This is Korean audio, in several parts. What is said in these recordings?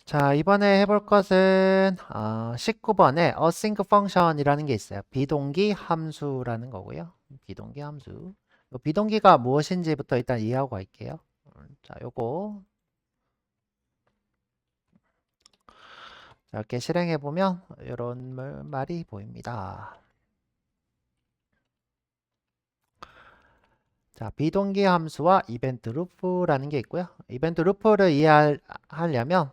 자, 이번에 해볼 것은 19번에 async function이라는 게 있어요. 비동기 함수라는 거고요. 비동기 함수. 요 비동기가 무엇인지부터 일단 이해하고 갈게요. 자, 요거 자, 이렇게 실행해 보면 이런 말이 보입니다. 자, 비동기 함수와 이벤트 루프라는 게 있고요. 이벤트 루프를 이해하려면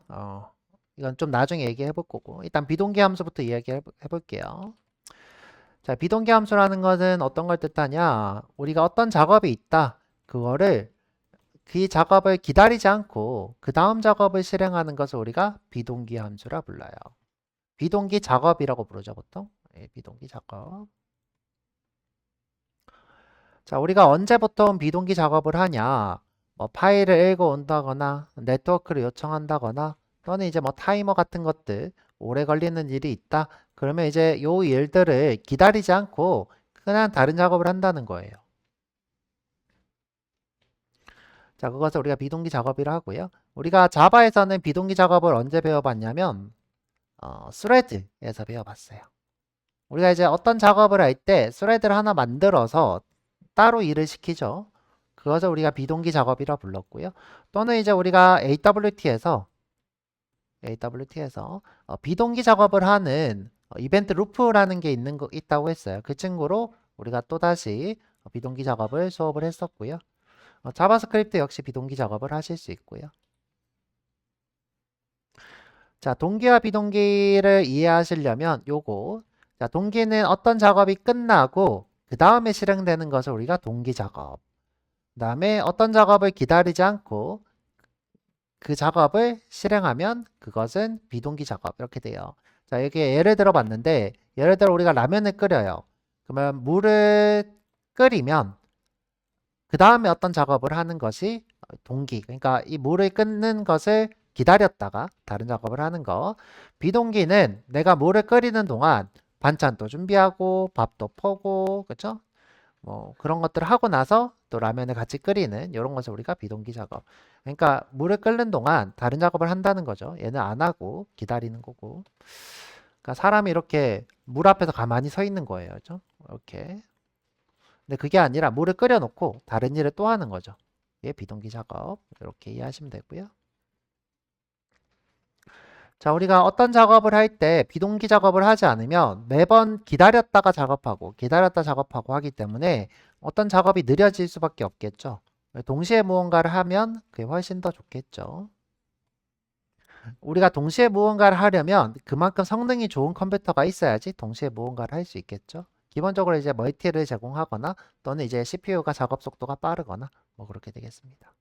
이건 좀 나중에 얘기해 볼 거고 일단 비동기 함수부터 이야기해 볼게요. 자, 비동기 함수라는 것은 어떤 걸 뜻하냐? 우리가 어떤 작업이 있다. 그거를 그 작업을 기다리지 않고 그 다음 작업을 실행하는 것을 우리가 비동기 함수라 불러요. 비동기 작업이라고 부르죠, 보통. 예, 비동기 작업. 자, 우리가 언제 보통 비동기 작업을 하냐? 뭐 파일을 읽어 온다거나 네트워크를 요청한다거나 또는 이제 뭐 타이머 같은 것들 오래 걸리는 일이 있다. 그러면 이제 요 일들을 기다리지 않고 그냥 다른 작업을 한다는 거예요. 자, 그것을 우리가 비동기 작업이라 하고요. 우리가 자바에서는 비동기 작업을 언제 배워봤냐면 스레드에서 배워봤어요. 우리가 이제 어떤 작업을 할 때 스레드를 하나 만들어서 따로 일을 시키죠. 그것을 우리가 비동기 작업이라 불렀고요. 또는 이제 우리가 AWT에서 비동기 작업을 하는 이벤트 루프라는 게 있다고 했어요. 그 친구로 우리가 또다시 비동기 작업을 수업을 했었고요. 자바스크립트 역시 비동기 작업을 하실 수 있고요. 자, 동기와 비동기를 이해하시려면 요거. 자, 동기는 어떤 작업이 끝나고 그 다음에 실행되는 것을 우리가 동기 작업. 그 다음에 어떤 작업을 기다리지 않고 그 작업을 실행하면 그것은 비동기 작업. 이렇게 돼요. 자, 여기 예를 들어 봤는데 예를 들어 우리가 라면을 끓여요. 그러면 물을 끓이면 그 다음에 어떤 작업을 하는 것이 동기. 그러니까 이 물을 끓는 것을 기다렸다가 다른 작업을 하는 거. 비동기는 내가 물을 끓이는 동안 반찬도 준비하고 밥도 퍼고 그쵸? 뭐 그런 것들을 하고 나서 또 라면을 같이 끓이는 이런 것을 우리가 비동기 작업. 그러니까 물을 끓는 동안 다른 작업을 한다는 거죠. 얘는 안 하고 기다리는 거고. 그러니까 사람이 이렇게 물 앞에서 가만히 서 있는 거예요. 그죠? 이렇게. 근데 그게 아니라 물을 끓여놓고 다른 일을 또 하는 거죠. 이게 비동기 작업. 이렇게 이해하시면 되고요. 자, 우리가 어떤 작업을 할 때 비동기 작업을 하지 않으면 매번 기다렸다 작업하고 하기 때문에 어떤 작업이 느려질 수밖에 없겠죠. 동시에 무언가를 하면 그게 훨씬 더 좋겠죠. 우리가 동시에 무언가를 하려면 그만큼 성능이 좋은 컴퓨터가 있어야지 동시에 무언가를 할 수 있겠죠. 기본적으로 이제 멀티를 제공하거나 또는 이제 CPU가 작업 속도가 빠르거나 뭐 그렇게 되겠습니다.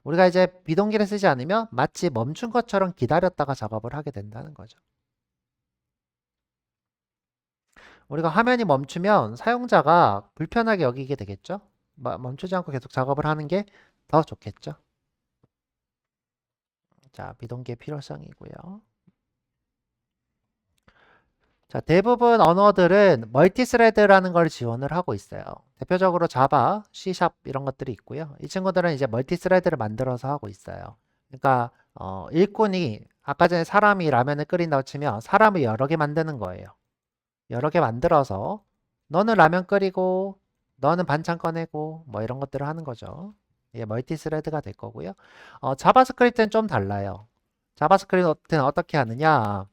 우리가 이제 비동기를 쓰지 않으면 마치 멈춘 것처럼 기다렸다가 작업을 하게 된다는 거죠. 우리가 화면이 멈추면 사용자가 불편하게 여기게 되겠죠. 멈추지 않고 계속 작업을 하는 게 더 좋겠죠. 자, 비동기의 필요성이고요. 자, 대부분 언어들은 멀티스레드라는 걸 지원을 하고 있어요. 대표적으로 자바, C# 이런 것들이 있고요. 이 친구들은 이제 멀티스레드를 만들어서 하고 있어요. 그러니까 일꾼이 아까 전에 사람이 라면을 끓인다고 치면 사람을 여러 개 만드는 거예요. 여러 개 만들어서 너는 라면 끓이고 너는 반찬 꺼내고 뭐 이런 것들을 하는 거죠. 이게 멀티스레드가 될 거고요. 자바스크립트는 좀 달라요. 자바스크립트는 어떻게 하느냐?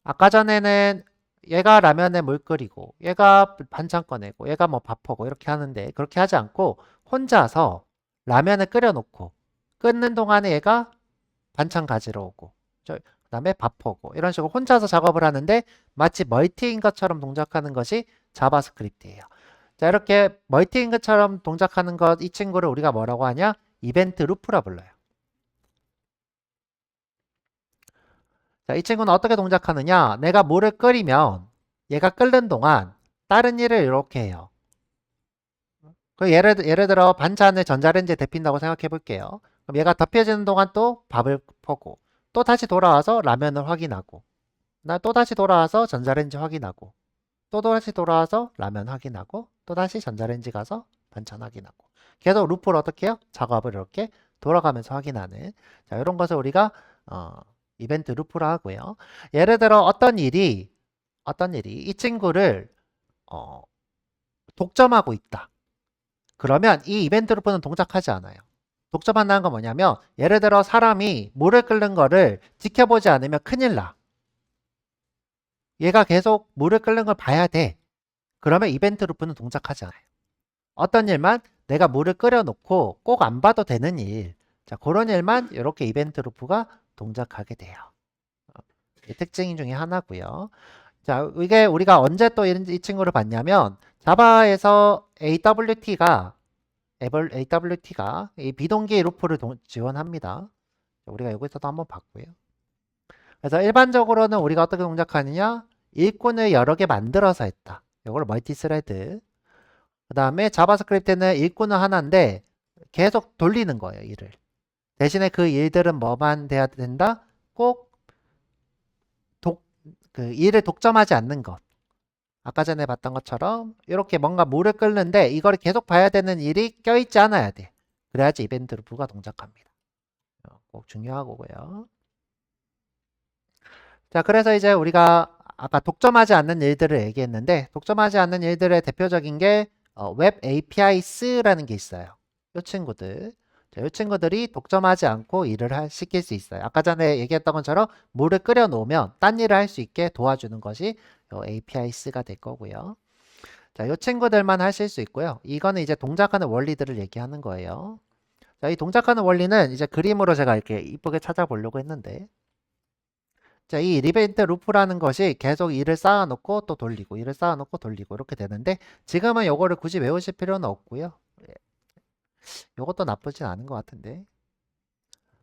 아까 전에는 얘가 라면에 물 끓이고 얘가 반찬 꺼내고 얘가 뭐 밥하고 이렇게 하는데 그렇게 하지 않고 혼자서 라면을 끓여놓고 끓는 동안에 얘가 반찬 가지러 오고 그다음에 밥하고 이런 식으로 혼자서 작업을 하는데 마치 멀티인 것처럼 동작하는 것이 자바스크립트예요. 자, 이렇게 멀티인 것처럼 동작하는 것 이 친구를 우리가 뭐라고 하냐? 이벤트 루프라 불러요. 자, 이 친구는 어떻게 동작하느냐? 내가 물을 끓이면 얘가 끓는 동안 다른 일을 이렇게 해요. 예를 들어 반찬을 전자레인지에 데핀다고 생각해 볼게요. 그럼 얘가 덮여지는 동안 또 밥을 퍼고 또 다시 돌아와서 라면을 확인하고 또 다시 돌아와서 전자레인지 확인하고 또 다시 돌아와서 라면 확인하고 또 다시 전자레인지 가서 반찬 확인하고 계속 루프를 어떻게 해요? 작업을 이렇게 돌아가면서 확인하는. 자, 이런 것을 우리가 이벤트 루프로 하고요. 예를 들어 어떤 일이 이 친구를 어, 독점하고 있다. 그러면 이 이벤트 루프는 동작하지 않아요. 독점한다는 건 뭐냐면 예를 들어 사람이 물을 끓는 거를 지켜보지 않으면 큰일 나. 얘가 계속 물을 끓는 걸 봐야 돼. 그러면 이벤트 루프는 동작하지 않아요. 어떤 일만 내가 물을 끓여놓고 꼭 안 봐도 되는 일. 자, 그런 일만 이렇게 이벤트 루프가 동작하게 돼요. 이 특징 중에 하나고요. 자, 이게 우리가 언제 또 이 친구를 봤냐면 자바에서 AWT가 이 비동기 루프를 지원합니다. 우리가 여기서도 한번 봤고요. 그래서 일반적으로는 우리가 어떻게 동작하느냐? 일꾼을 여러 개 만들어서 했다. 이걸 멀티스레드. 그 다음에 자바스크립트는 일꾼은 하나인데 계속 돌리는 거예요, 일을. 대신에 그 일들은 뭐만 돼야 된다? 꼭 그 일을 독점하지 않는 것. 아까 전에 봤던 것처럼 이렇게 뭔가 물을 끓는데 이걸 계속 봐야 되는 일이 껴있지 않아야 돼. 그래야지 이벤트 루프가 동작합니다. 꼭 중요하고요. 자, 그래서 이제 우리가 아까 독점하지 않는 일들을 얘기했는데 독점하지 않는 일들의 대표적인 게 웹 APIs라는 게 있어요. 이 친구들. 자, 이 친구들이 독점하지 않고 일을 시킬 수 있어요. 아까 전에 얘기했던 것처럼 물을 끓여 놓으면 딴 일을 할 수 있게 도와주는 것이 APIs가 될 거고요. 자, 이 친구들만 하실 수 있고요. 이거는 이제 동작하는 원리들을 얘기하는 거예요. 자, 이 동작하는 원리는 이제 그림으로 제가 이렇게 이쁘게 찾아보려고 했는데 자, 이 리벤트 루프라는 것이 계속 일을 쌓아놓고 또 돌리고 일을 쌓아놓고 돌리고 이렇게 되는데 지금은 요거를 굳이 외우실 필요는 없고요. 예, 요것도 나쁘진 않은 것 같은데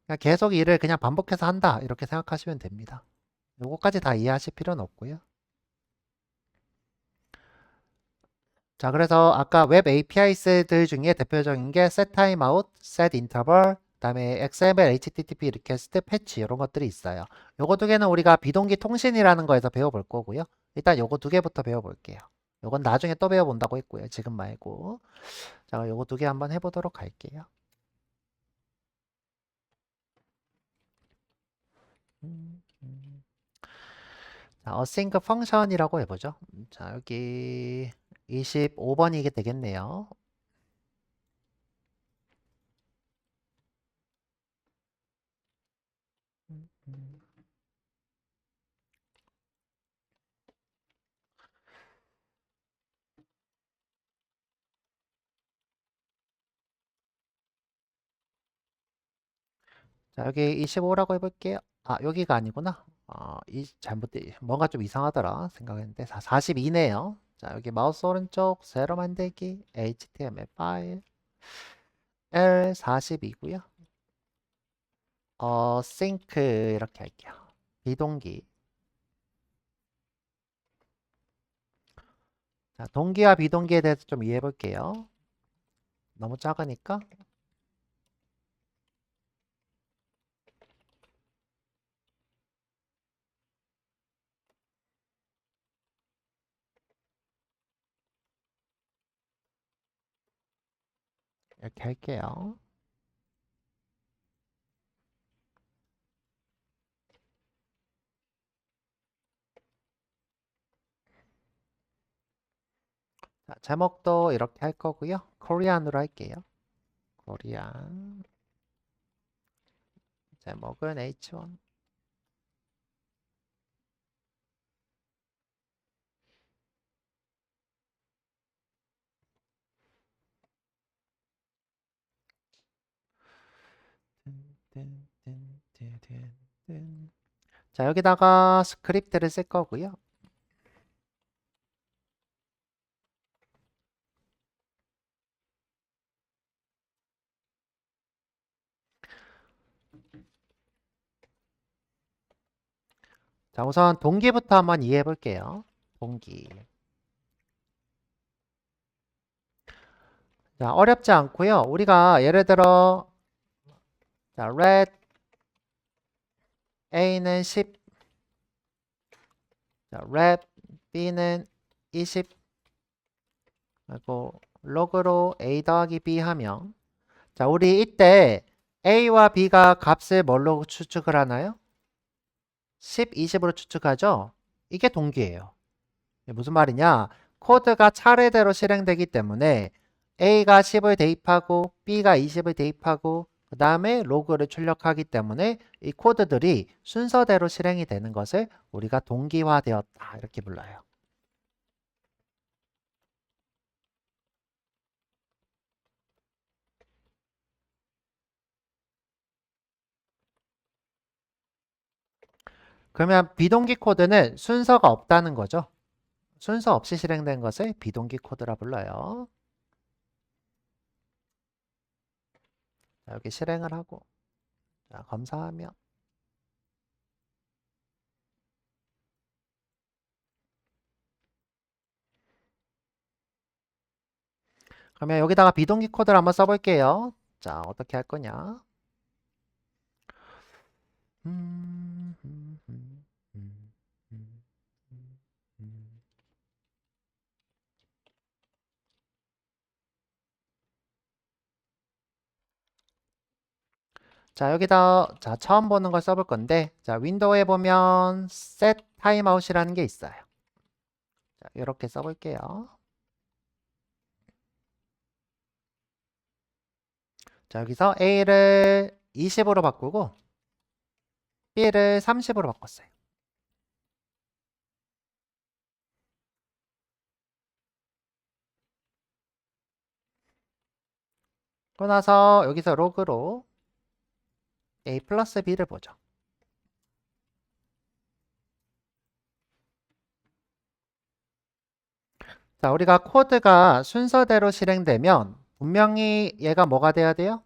그냥 계속 일을 그냥 반복해서 한다 이렇게 생각하시면 됩니다. 요거까지 다 이해하실 필요는 없고요. 자, 그래서 아까 웹 API들 중에 대표적인 게 set timeout, set interval, 그다음에 XML, HTTP request, 패치 이런 것들이 있어요. 요거 두 개는 우리가 비동기 통신이라는 거에서 배워볼 거고요. 일단 요거 두 개부터 배워볼게요. 요건 나중에 또 배워본다고 했고요. 지금 말고. 자, 요거 두 개 한번 해보도록 할게요. 자, async function이라고 해보죠. 자, 여기 25번이 되겠네요. 자, 여기 25라고 해볼게요. 아, 여기가 아니구나. 뭔가 좀 이상하더라 생각했는데 42네요. 자, 여기 마우스 오른쪽 세로 만들기 HTML 파일 L42고요. 싱크 이렇게 할게요. 비동기. 자, 동기와 비동기에 대해서 좀 이해해 볼게요. 너무 작으니까 이렇게 할게요. 자, 제목도 이렇게 할 거고요. 코리안으로 할게요. 코리안. 제목은 H1. 자, 여기다가 스크립트를 쓸 거고요. 자, 우선 동기부터 한번 이해해 볼게요. 동기. 자, 어렵지 않고요. 우리가 예를 들어 자, let a는 10, 자, let b는 20, 그리고 log로 a 더하기 b 하면 자, 우리 이때 A와 B가 값을 뭘로 추측을 하나요? 10, 20으로 추측하죠? 이게 동기예요. 무슨 말이냐? 코드가 차례대로 실행되기 때문에 A가 10을 대입하고 B가 20을 대입하고 그 다음에 로그를 출력하기 때문에 이 코드들이 순서대로 실행이 되는 것을 우리가 동기화되었다 이렇게 불러요. 그러면 비동기 코드는 순서가 없다는 거죠. 순서 없이 실행된 것을 비동기 코드라 불러요. 자, 여기 실행을 하고 자, 검사하면 그러면 여기다가 비동기 코드를 한번 써볼게요. 자, 어떻게 할 거냐? 음, 음, 음, 음, 음, 음. 자, 여기다 자, 처음 보는 걸 써볼 건데 자, 윈도우에 보면 set timeout이라는 게 있어요. 자, 이렇게 써볼게요. 자, 여기서 A를 20으로 바꾸고 B를 30으로 바꿨어요. 그러고 나서 여기서 로그로 A 플러스 B를 보죠. 자, 우리가 코드가 순서대로 실행되면 분명히 얘가 뭐가 돼야 돼요?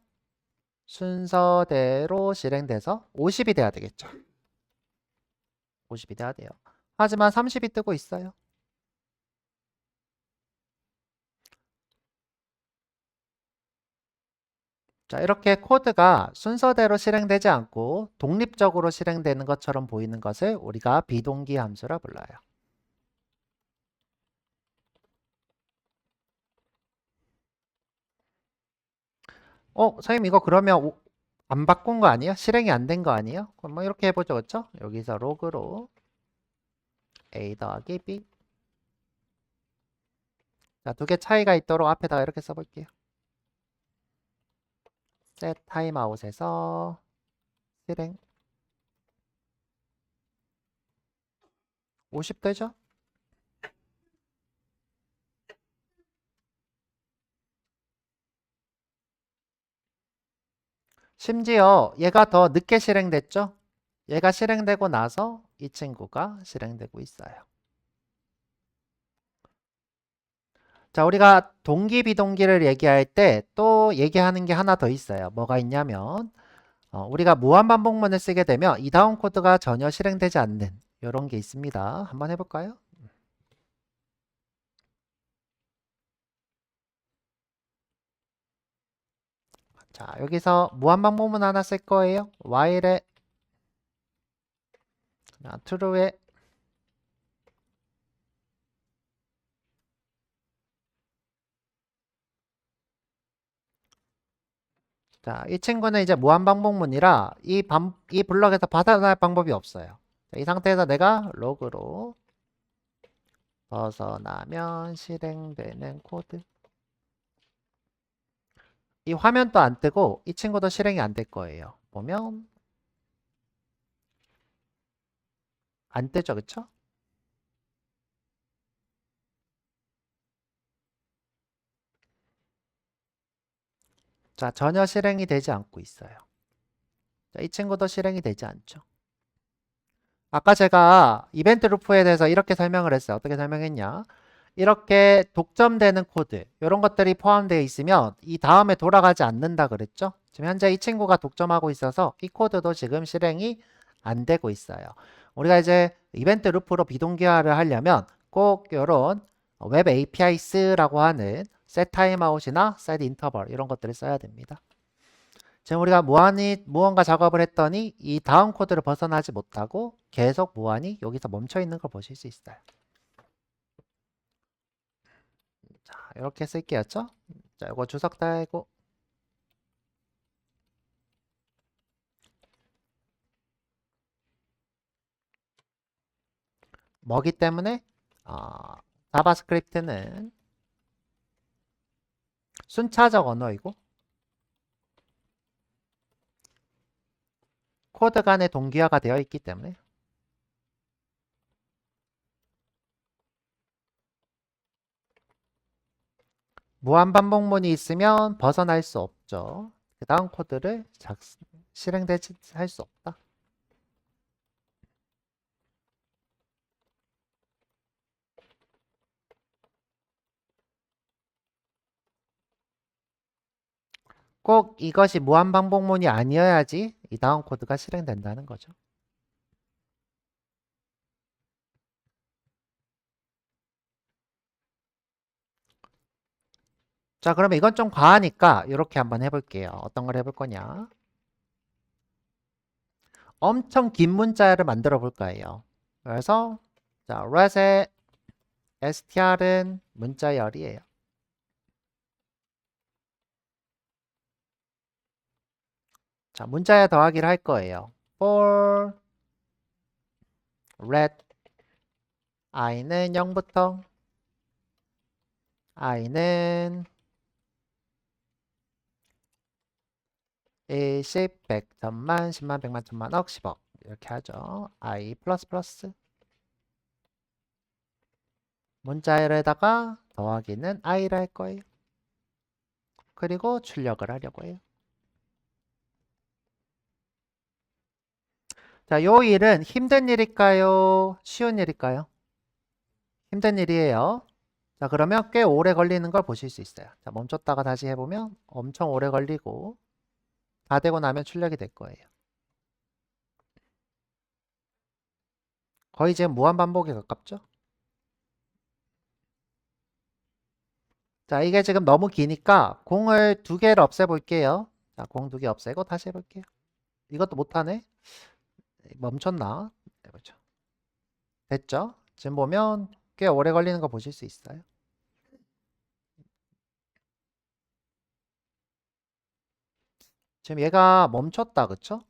순서대로 실행돼서 50이 돼야 되겠죠. 50이 돼야 돼요. 하지만 30이 뜨고 있어요. 자, 이렇게 코드가 순서대로 실행되지 않고 독립적으로 실행되는 것처럼 보이는 것을 우리가 비동기 함수라 불러요. 선생님 이거 그러면 안 바꾼 거 아니에요? 실행이 안 된 거 아니에요? 그럼 뭐 이렇게 해보죠, 그렇죠? 여기서 로그로 A 더하기 B. 자, 두 개 차이가 있도록 앞에다가 이렇게 써볼게요. set timeout에서 실행 50 되죠? 심지어 얘가 더 늦게 실행됐죠? 얘가 실행되고 나서 이 친구가 실행되고 있어요. 자, 우리가 동기, 비동기를 얘기할 때 또 얘기하는 게 하나 더 있어요. 뭐가 있냐면 우리가 무한반복문을 쓰게 되면 이 다음 코드가 전혀 실행되지 않는 이런 게 있습니다. 한번 해볼까요? 자, 여기서 무한반복문 하나 쓸 거예요. while에 true에 자, 이 친구는 이제 무한반복문이라 이 블럭에서 벗어날 방법이 없어요. 자, 이 상태에서 내가 로그로 벗어나면 실행되는 코드. 이 화면도 안 뜨고 이 친구도 실행이 안 될 거예요. 보면 안 뜨죠, 그쵸? 자, 전혀 실행이 되지 않고 있어요. 자, 이 친구도 실행이 되지 않죠. 아까 제가 이벤트 루프에 대해서 이렇게 설명을 했어요. 어떻게 설명했냐? 이렇게 독점되는 코드, 이런 것들이 포함되어 있으면 이 다음에 돌아가지 않는다 그랬죠? 지금 현재 이 친구가 독점하고 있어서 이 코드도 지금 실행이 안 되고 있어요. 우리가 이제 이벤트 루프로 비동기화를 하려면 꼭 이런 웹 APIs라고 하는 set timeout이나 set interval 이런 것들을 써야 됩니다. 지금 우리가 무언가 작업을 했더니 이 다음 코드를 벗어나지 못하고 계속 무한히 여기서 멈춰 있는 걸 보실 수 있어요. 자, 이렇게 쓸게요. 자, 이거 주석 달고 뭐기 때문에 자바스크립트는 순차적 언어이고 코드 간의 동기화가 되어 있기 때문에 무한반복문이 있으면 벗어날 수 없죠. 그 다음 코드를 실행되지 할 수 없다. 꼭 이것이 무한반복문이 아니어야지 이 다음 코드가 실행된다는 거죠. 자, 그러면 이건 좀 과하니까 이렇게 한번 해볼게요. 어떤 걸 해볼 거냐? 엄청 긴 문자를 만들어 볼 거예요. 그래서 자, let의 str은 문자열이에요. 자, 문자에 더하기를 할 거예요. for let i는 0부터 i는 1, 10, 100, 1000만, 10만, 100만, 1000만, 억, 10억 이렇게 하죠. i 플러스 플러스 문자열에다가 더하기는 i를 할 거예요. 그리고 출력을 하려고 해요. 자, 요 일은 힘든 일일까요? 쉬운 일일까요? 힘든 일이에요. 자, 그러면 꽤 오래 걸리는 걸 보실 수 있어요. 자, 멈췄다가 다시 해보면 엄청 오래 걸리고 다 되고 나면 출력이 될 거예요. 거의 지금 무한반복에 가깝죠? 자, 이게 지금 너무 기니까 공을 두 개를 없애볼게요. 자, 공 두 개 없애고 다시 해볼게요. 이것도 못하네? 멈췄나? 해보죠. 됐죠? 지금 보면 꽤 오래 걸리는 거 보실 수 있어요. 지금 얘가 멈췄다, 그쵸?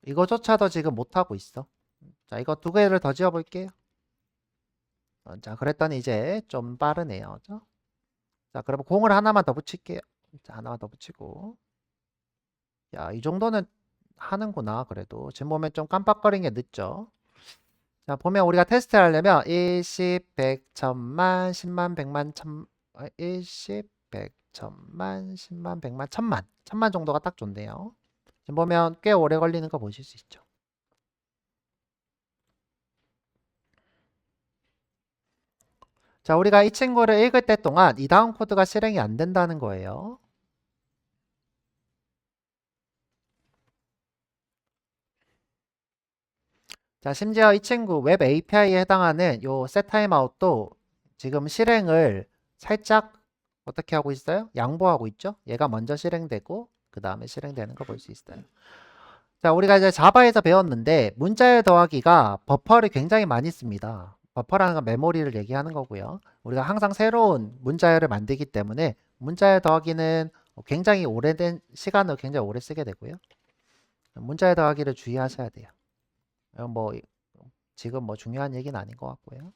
이거조차도 지금 못하고 있어. 자, 이거 두 개를 더 지어볼게요. 자, 그랬더니 이제 좀 빠르네요. 그죠? 자, 그러면 공을 하나만 더 붙일게요. 자, 하나만 더 붙이고. 야, 이 정도는 하는구나. 그래도. 지금 보면 좀 깜빡거리는 게 늦죠? 자, 보면 우리가 테스트 하려면 1, 10, 100, 1000만, 10만, 100만, 1, 10, 100, 1000만, 10만, 100만, 1000만. 1000만 정도가 딱 좋네요. 지금 보면 꽤 오래 걸리는 거 보실 수 있죠. 자, 우리가 이 친구를 읽을 때 동안 이 다음 코드가 실행이 안 된다는 거예요. 자, 심지어 이 친구 웹 API에 해당하는 요 setTimeout도 지금 실행을 살짝 어떻게 하고 있어요? 양보하고 있죠? 얘가 먼저 실행되고 그 다음에 실행되는 거 볼 수 있어요. 자, 우리가 이제 자바에서 배웠는데 문자열 더하기가 버퍼를 굉장히 많이 씁니다. 버퍼라는 건 메모리를 얘기하는 거고요. 우리가 항상 새로운 문자열을 만들기 때문에 문자열 더하기는 굉장히 오래된 시간을 굉장히 오래 쓰게 되고요. 문자열 더하기를 주의하셔야 돼요. 뭐 지금 뭐 중요한 얘기는 아닌 것 같고요.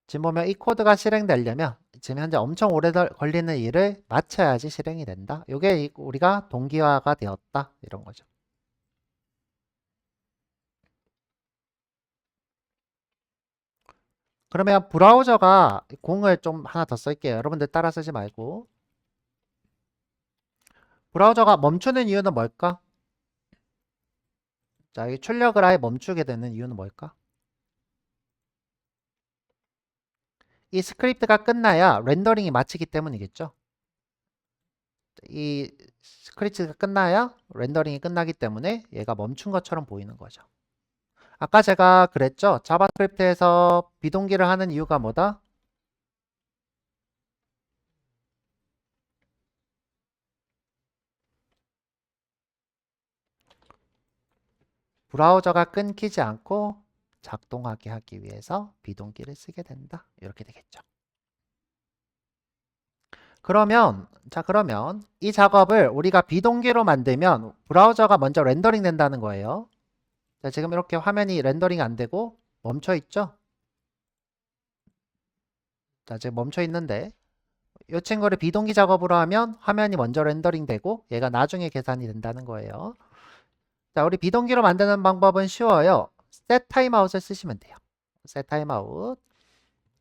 지금 보면 이 코드가 실행되려면 지금 현재 엄청 오래 걸리는 일을 마쳐야지 실행이 된다. 이게 우리가 동기화가 되었다. 이런 거죠. 그러면 브라우저가 공을 좀 하나 더 쓸게요. 여러분들 따라 쓰지 말고. 브라우저가 멈추는 이유는 뭘까? 자, 이 출력을 아예 멈추게 되는 이유는 뭘까? 이 스크립트가 끝나야 렌더링이 마치기 때문이겠죠. 이 스크립트가 끝나야 렌더링이 끝나기 때문에 얘가 멈춘 것처럼 보이는 거죠. 아까 제가 그랬죠. 자바스크립트에서 비동기를 하는 이유가 뭐다? 브라우저가 끊기지 않고 작동하게 하기 위해서 비동기를 쓰게 된다. 이렇게 되겠죠. 그러면 이 작업을 우리가 비동기로 만들면 브라우저가 먼저 렌더링 된다는 거예요. 자, 지금 이렇게 화면이 렌더링 안 되고 멈춰 있죠? 자, 지금 멈춰 있는데 이 친구를 비동기 작업으로 하면 화면이 먼저 렌더링 되고 얘가 나중에 계산이 된다는 거예요. 자, 우리 비동기로 만드는 방법은 쉬워요. set 타임아웃을 쓰시면 돼요. set 타임아웃.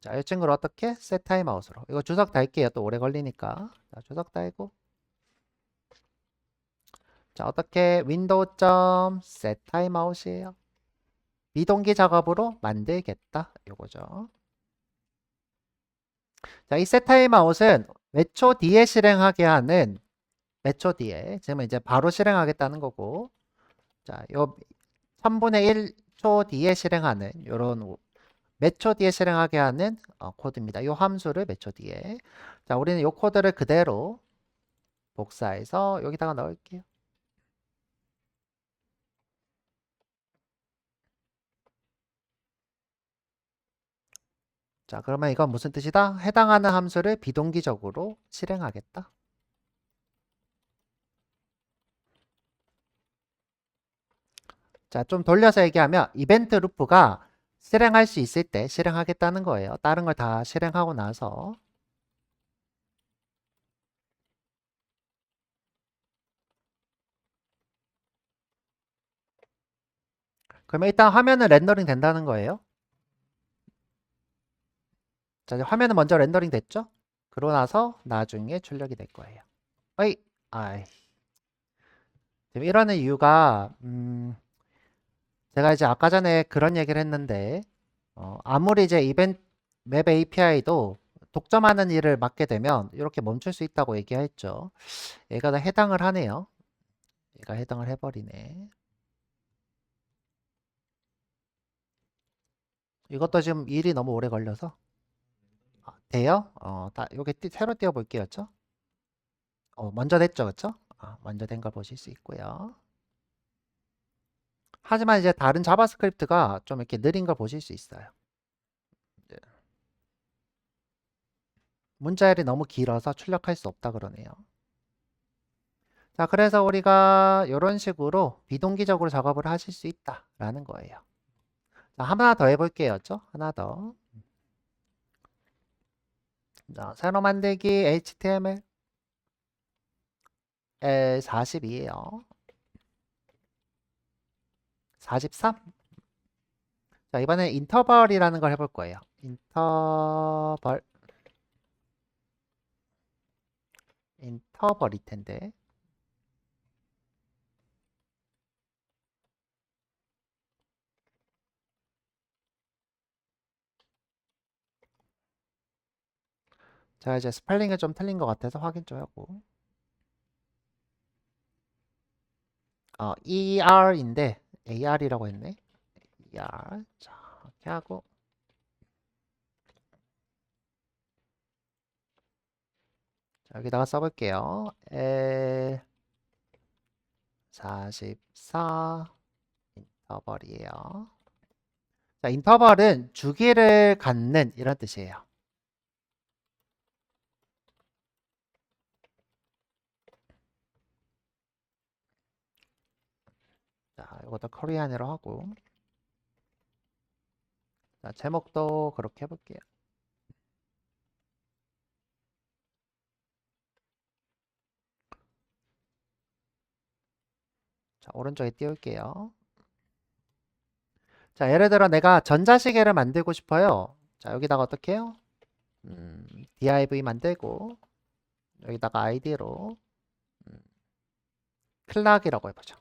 자, 이 친구를 어떻게? set 타임아웃으로. 이거 주석 달게요. 또 오래 걸리니까. 자, 주석 달고. 자, 어떻게? 윈도우 점 set 타임아웃이에요. 비동기 작업으로 만들겠다. 요거죠. 자, 이 set 타임아웃은 몇 초 뒤에 실행하게 하는 몇 초 뒤에. 지금 이제 바로 실행하겠다는 거고. 자, 요 3분의 1초 뒤에 실행하는 요런 몇 초 뒤에 실행하게 하는 코드입니다. 이 함수를 몇 초 뒤에. 자, 우리는 이 코드를 그대로 복사해서 여기다가 넣을게요. 자, 그러면 이건 무슨 뜻이다? 해당하는 함수를 비동기적으로 실행하겠다. 자, 좀 돌려서 얘기하면 이벤트 루프가 실행할 수 있을 때 실행하겠다는 거예요. 다른 걸 다 실행하고 나서. 그러면 일단 화면은 렌더링 된다는 거예요. 자, 이제 화면은 먼저 렌더링 됐죠? 그러고 나서 나중에 출력이 될 거예요. 어이, 아이. 지금 이러는 이유가, 제가 이제 아까 전에 그런 얘기를 했는데, 아무리 이제 이벤트 맵 API도 독점하는 일을 맡게 되면 이렇게 멈출 수 있다고 얘기했죠. 얘가 다 해당을 하네요. 얘가 해당을 해버리네. 이것도 지금 일이 너무 오래 걸려서. 돼요? 요게 새로 띄워볼게요. 그쵸? 먼저 됐죠. 그쵸? 먼저 된 걸 보실 수 있고요. 하지만 이제 다른 자바스크립트가 좀 이렇게 느린 걸 보실 수 있어요. 네. 문자열이 너무 길어서 출력할 수 없다 그러네요. 자, 그래서 우리가 이런 식으로 비동기적으로 작업을 하실 수 있다라는 거예요. 자, 하나 더 해볼게요. 하나 더. 자, 새로 만들기 HTML L42예요. 43. 자, 이번엔 인터벌이라는 걸 해볼 거예요. 인터벌일 텐데. 제가 이제 스펠링이 좀 틀린 것 같아서 확인 좀 하고. ER인데 AR이라고 했네. ER. 자, 이렇게 하고. 자, 여기다가 써볼게요. L44 인터벌이에요. 자, 인터벌은 주기를 갖는 이런 뜻이에요. 자, 이것도 코리안으로 하고. 자, 제목도 그렇게 해볼게요. 자, 오른쪽에 띄울게요. 자, 예를 들어 내가 전자시계를 만들고 싶어요. 자, 여기다가 어떻게 해요? div 만들고 여기다가 id로 클락이라고 해보죠.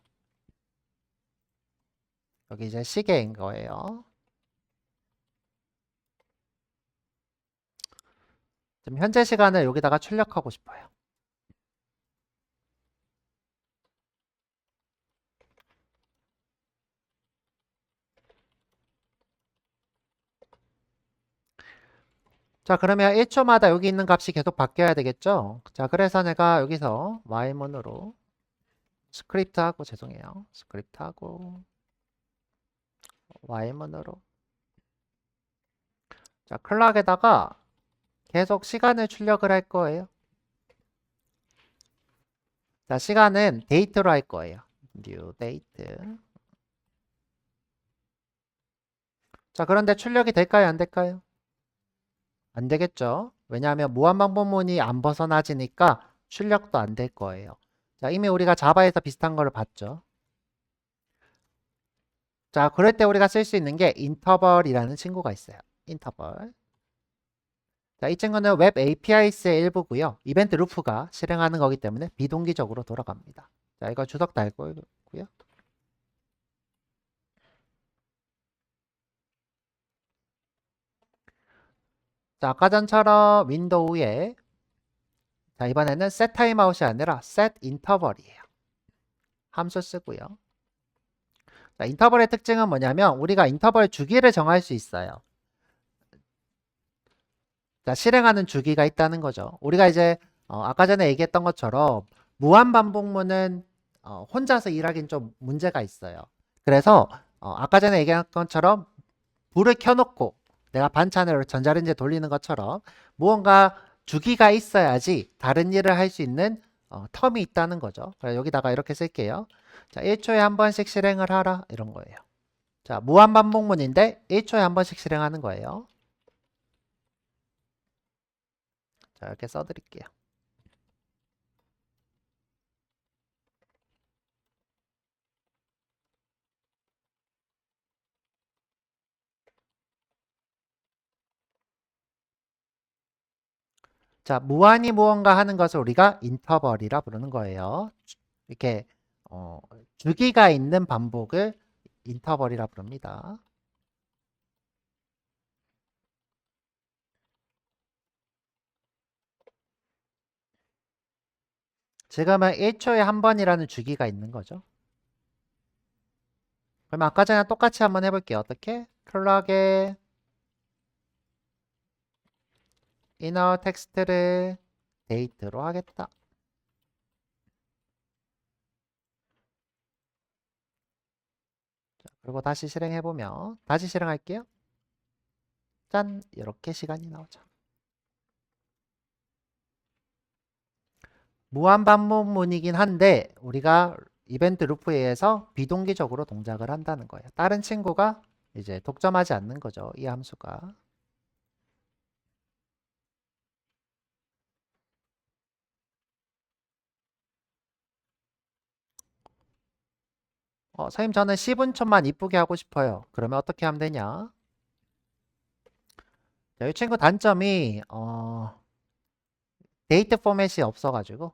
여기 이제 시계인 거예요. 지금 현재 시간을 여기다가 출력하고 싶어요. 자, 그러면 1초마다 여기 있는 값이 계속 바뀌어야 되겠죠? 자, 그래서 내가 여기서 y문으로 스크립트하고 죄송해요. 스크립트하고 y문으로 자, 클락에다가 계속 시간을 출력을 할 거예요. 자, 시간은 데이트로 할 거예요. new date. 자, 그런데 출력이 될까요? 안 될까요? 안 되겠죠? 왜냐하면 무한반복문이 안 벗어나지니까 출력도 안 될 거예요. 자, 이미 우리가 자바에서 비슷한 거를 봤죠. 자, 그럴 때 우리가 쓸 수 있는 게 인터벌이라는 친구가 있어요. 인터벌. 자, 이 친구는 웹 API스의 일부고요. 이벤트 루프가 실행하는 거기 때문에 비동기적으로 돌아갑니다. 자, 이거 주석 달고요. 자, 아까 전처럼 윈도우에 자, 이번에는 set timeout이 아니라 set interval이에요. 함수 쓰고요. 자, 인터벌의 특징은 뭐냐면 우리가 인터벌 주기를 정할 수 있어요. 자, 실행하는 주기가 있다는 거죠. 우리가 이제 아까 전에 얘기했던 것처럼 무한 반복문은 혼자서 일하기는 좀 문제가 있어요. 그래서 아까 전에 얘기한 것처럼 불을 켜놓고 내가 반찬을 전자레인지에 돌리는 것처럼 무언가 주기가 있어야지 다른 일을 할 수 있는 텀이 있다는 거죠. 그래서 여기다가 이렇게 쓸게요. 자, 1초에 한 번씩 실행을 하라 이런 거예요. 자, 무한 반복문인데 1초에 한 번씩 실행하는 거예요. 자, 이렇게 써드릴게요. 자, 무한히 무언가 하는 것을 우리가 인터벌이라 부르는 거예요. 이렇게 어, 주기가 있는 반복을 인터벌이라 부릅니다. 지금은 1초에 한 번이라는 주기가 있는 거죠. 그럼 아까 전에 똑같이 한번 해볼게요. 어떻게? 클락에 inner 텍스트를 데이트로 하겠다. 그리고 다시 실행해보면 다시 실행할게요. 짠! 이렇게 시간이 나오죠. 무한반복문이긴 한데 우리가 이벤트 루프에 의해서 비동기적으로 동작을 한다는 거예요. 다른 친구가 이제 독점하지 않는 거죠. 이 함수가. 선생님 저는 10분초만 이쁘게 하고 싶어요. 그러면 어떻게 하면 되냐? 자, 이 친구 단점이 데이트 포맷이 없어가지고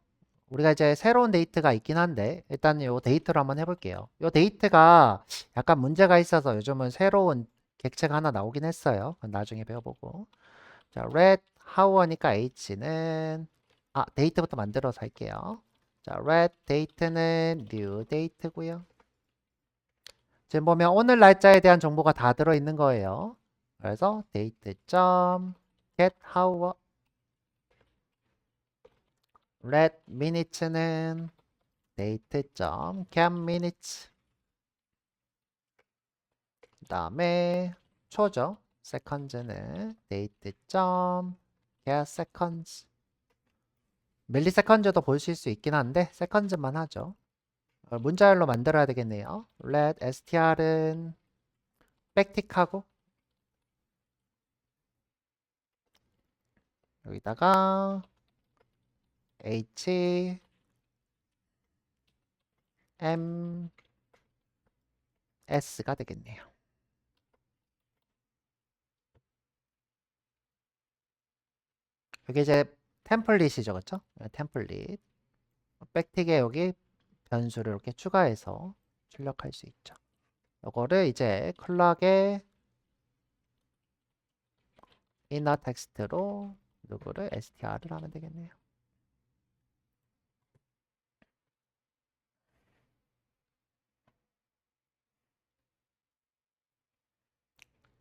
우리가 이제 새로운 데이트가 있긴 한데 일단 요 데이트로 한번 해볼게요. 요 데이트가 약간 문제가 있어서 요즘은 새로운 객체가 하나 나오긴 했어요. 그건 나중에 배워보고. 자, red how니까 h는 데이트부터 만들어서 할게요. 자, red date는 new date고요. 지금 보면 오늘 날짜에 대한 정보가 다 들어있는 거예요. 그래서 date.get hour red minutes는 date.get minutes 그 다음에 초죠. seconds는 date.get seconds 밀리세컨즈도 보실 수 있긴 한데 세컨즈만 하죠. 문자열로 만들어야 되겠네요. let str은 백틱하고 여기다가 h m s가 되겠네요. 이게 이제 템플릿이죠, 그렇죠? 템플릿. 백틱에 여기 변수를 이렇게 추가해서 출력할 수 있죠. 이거를 이제 클락에 inner 텍스트로 누구를 str을 하면 되겠네요.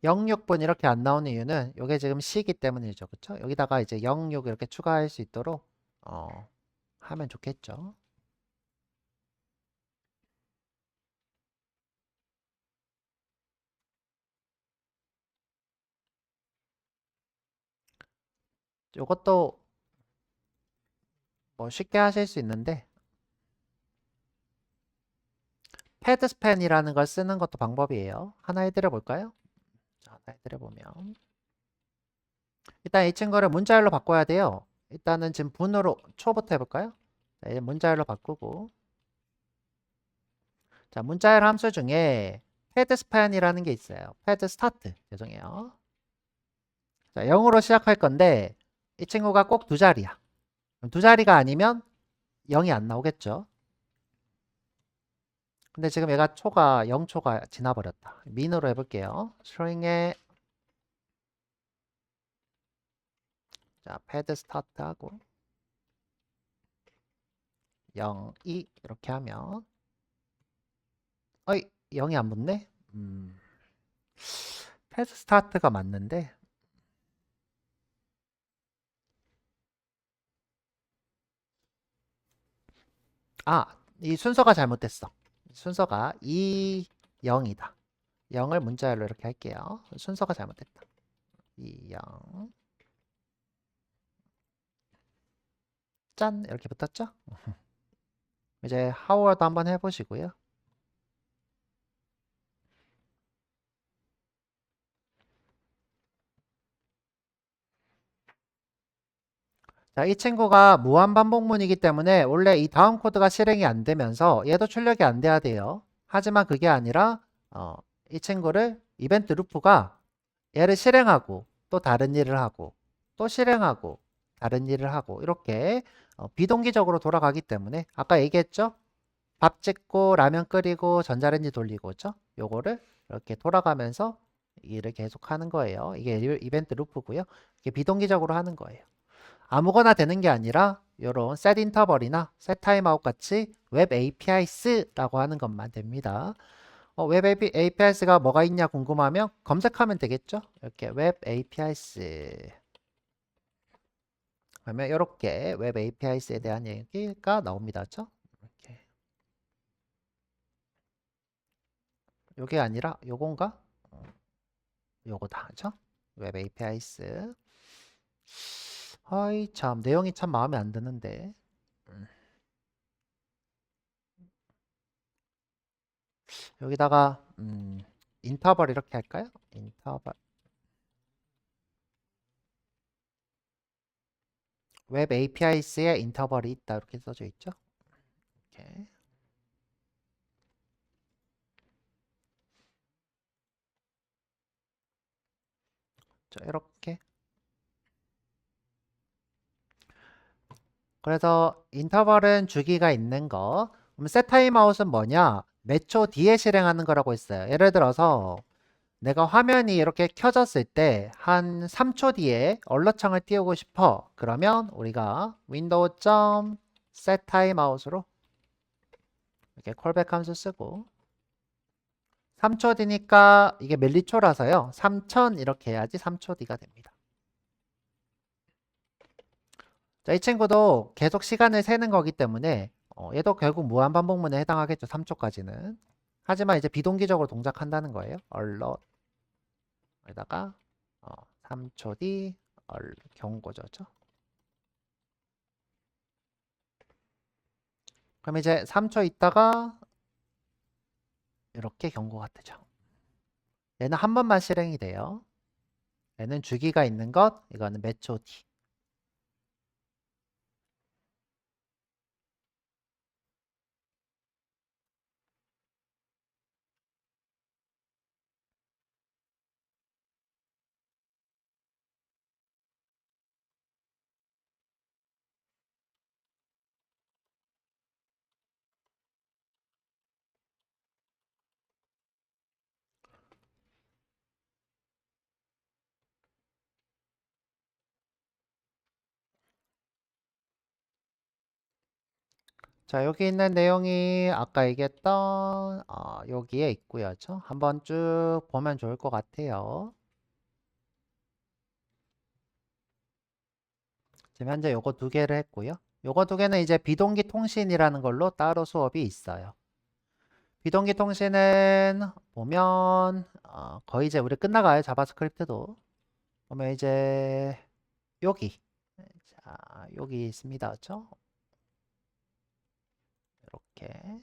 06분 이렇게 안 나오는 이유는 이게 지금 C이기 때문이죠. 그쵸? 여기다가 이제 06 이렇게 추가할 수 있도록 하면 좋겠죠. 이것도 뭐 쉽게 하실 수 있는데 패드스팬이라는 걸 쓰는 것도 방법이에요. 하나 해드려 볼까요? 자, 하나 해드려 보면 일단 이 친구를 문자열로 바꿔야 돼요. 일단은 지금 분으로 초부터 해볼까요? 자, 이제 문자열로 바꾸고 자, 문자열 함수 중에 패드스팬이라는 게 있어요. 패드스타트 죄송해요. 자, 0으로 시작할 건데 이 친구가 꼭 두 자리야. 두 자리가 아니면 0이 안 나오겠죠. 근데 지금 얘가 초가 0초가 지나버렸다. 민으로 해볼게요. 스트링에 자, 패드 스타트 하고 0, 2 이렇게 하면 어이 0이 안 붙네? 패드 스타트가 맞는데 이 순서가 잘못됐어. 순서가 2, 0이다. 0을 문자열로 이렇게 할게요. 순서가 잘못됐다. 2, 0 짠! 이렇게 붙었죠? 이제 하워드 한번 해보시고요. 자, 이 친구가 무한반복문이기 때문에 원래 이 다음 코드가 실행이 안 되면서 얘도 출력이 안 돼야 돼요. 하지만 그게 아니라 이 친구를 이벤트 루프가 얘를 실행하고 또 다른 일을 하고 또 실행하고 다른 일을 하고 이렇게 비동기적으로 돌아가기 때문에 아까 얘기했죠? 밥 짓고 라면 끓이고 전자레인지 돌리고 죠 요거를 이렇게 돌아가면서 일을 계속 하는 거예요. 이게 이벤트 루프고요. 이게 비동기적으로 하는 거예요. 아무거나 되는 게 아니라 이런 set interval이나 set timeout 같이 웹 APIs라고 하는 것만 됩니다. 웹 APIs가 뭐가 있냐 궁금하면 검색하면 되겠죠? 이렇게 웹 APIs 그러면 이렇게 웹 APIs에 대한 얘기가 나옵니다. 그렇죠? 이렇게. 요게 아니라 요건가? 요거다. 그렇죠? 웹 APIs. 아이 참 내용이 참 마음에 안 드는데. 여기다가 인터벌 이렇게 할까요? 인터벌 웹 APIs에 인터벌이 있다 이렇게 써져 있죠. 이렇게. 자, 이렇게. 그래서 인터벌은 주기가 있는 거. 그럼 set timeout은 뭐냐? 몇 초 뒤에 실행하는 거라고 했어요. 예를 들어서 내가 화면이 이렇게 켜졌을 때 한 3초 뒤에 얼럿 창을 띄우고 싶어. 그러면 우리가 window.set timeout으로 이렇게 콜백 함수 쓰고 3초 뒤니까 이게 밀리초라서요. 3000 이렇게 해야지 3초 뒤가 됩니다. 자, 이 친구도 계속 시간을 세는 거기 때문에 얘도 결국 무한반복문에 해당하겠죠. 3초까지는. 하지만 이제 비동기적으로 동작한다는 거예요. 얼럿 에다가 3초 뒤 경고죠. 그럼 이제 3초 있다가 이렇게 경고가 뜨죠. 얘는 한 번만 실행이 돼요. 얘는 주기가 있는 것, 이거는 몇 초 뒤. 자, 여기 있는 내용이 아까 얘기했던 여기에 있고요. 그렇죠? 한번 쭉 보면 좋을 것 같아요. 지금 현재 요거 두 개를 했고요. 요거 두 개는 이제 비동기 통신이라는 걸로 따로 수업이 있어요. 비동기 통신은 보면 거의 이제 우리 끝나가요. 자바스크립트도. 보면 이제 여기 자, 여기 있습니다. 그렇죠? 이렇게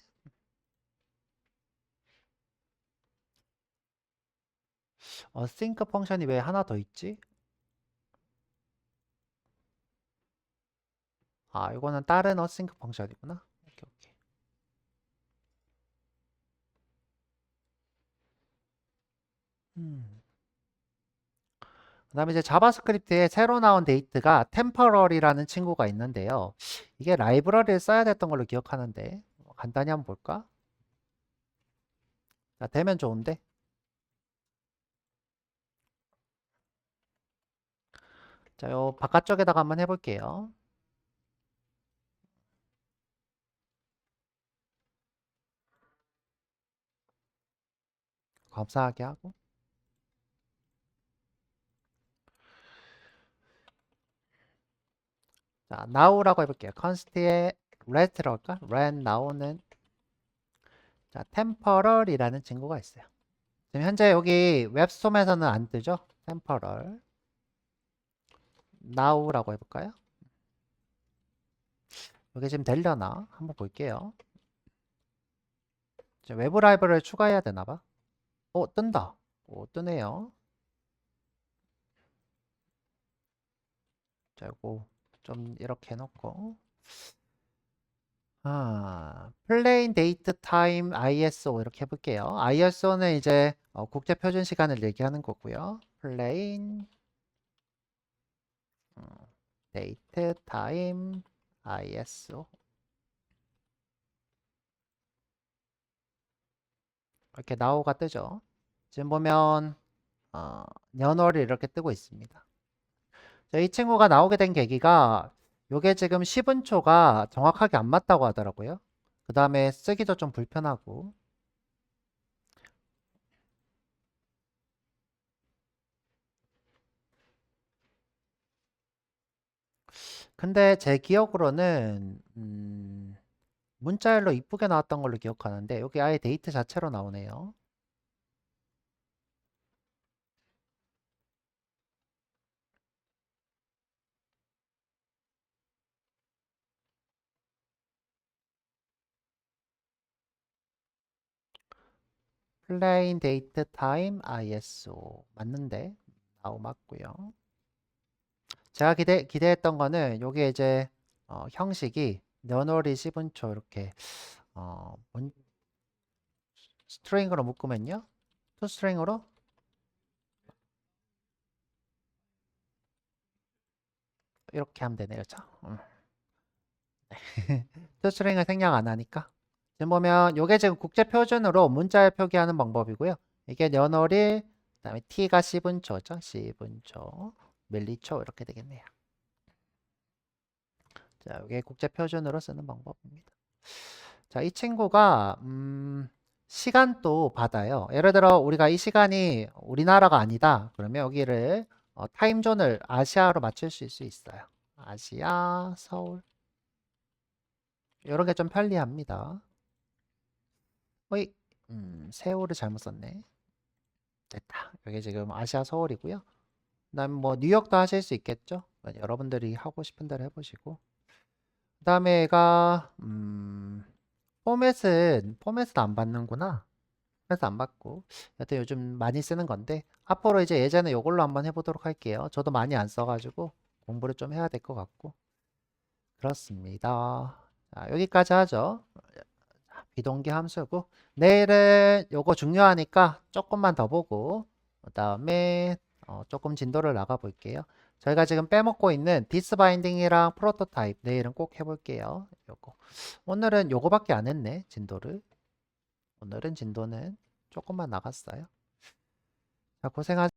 async 펑션이 왜 하나 더 있지? 아, 이거는 다른 async 펑션이구나. 오케이, 오케이. 음. 그다음에 이제 자바스크립트에 새로 나온 데이트가 temporal이라는 친구가 있는데요. 이게 라이브러리를 써야 됐던 걸로 기억하는데 간단히 한번 볼까? 자, 되면 좋은데. 자, 요 바깥쪽에다가 한번 해볼게요. 검사하게 하고. 자, now라고 해볼게요. const에 let라고 할까? let now는 자, temporal이라는 친구가 있어요. 지금 현재 여기 웹스톰에서는 안 뜨죠? temporal. now라고 해볼까요? 여기 지금 되려나? 한번 볼게요. 지금 외부 라이브러리를 추가해야 되나 봐. 뜬다. 뜨네요. 자, 이거 좀 이렇게 해놓고. plain date time ISO 이렇게 해볼게요. ISO는 이제 국제 표준 시간을 얘기하는 거고요. plain date time ISO 이렇게 나오가 뜨죠. 지금 보면 연월이 이렇게 뜨고 있습니다. 자, 이 친구가 나오게 된 계기가 요게 지금 10분초가 정확하게 안 맞다고 하더라고요. 그 다음에 쓰기도 좀 불편하고. 근데 제 기억으로는 문자열로 이쁘게 나왔던 걸로 기억하는데 여기 아예 데이트 자체로 나오네요. plain date time ISO 맞는데 나오 맞고요. 제가 기대했던 거는 요게 이제 형식이 년월이 10분초 이렇게 스트링으로 묶으면요. to 스트링으로 이렇게 하면 되네요. 자, to 스트링을 생략 안 하니까. 지금 보면 요게 지금 국제 표준으로 문자를 표기하는 방법이고요. 이게 년월일 그다음에 t가 10분초죠. 10분초 밀리초 이렇게 되겠네요. 자, 이게 국제 표준으로 쓰는 방법입니다. 자, 이 친구가 시간도 받아요. 예를 들어 우리가 이 시간이 우리나라가 아니다. 그러면 여기를 타임존을 아시아로 맞출 수 있어요. 아시아, 서울. 이런 게 좀 편리합니다. 어이, 세월을 잘못 썼네. 됐다. 여기 지금 아시아 서울이고요. 그다음에 뭐 뉴욕도 하실 수 있겠죠. 여러분들이 하고 싶은 대로 해보시고. 그다음에 얘가 포맷은 안 받는구나. 그래서 안 받고. 여튼 요즘 많이 쓰는 건데 앞으로 이제 예전에 이걸로 한번 해보도록 할게요. 저도 많이 안 써가지고 공부를 좀 해야 될 것 같고. 그렇습니다. 자, 여기까지 하죠. 비동기 함수고 내일은 요거 중요하니까 조금만 더 보고 그다음에 조금 진도를 나가 볼게요. 저희가 지금 빼먹고 있는 디스 바인딩이랑 프로토타입 내일은 꼭 해볼게요. 요거 오늘은 요거밖에 안 했네. 진도를 오늘은 진도는 조금만 나갔어요. 자, 고생하셨습니다.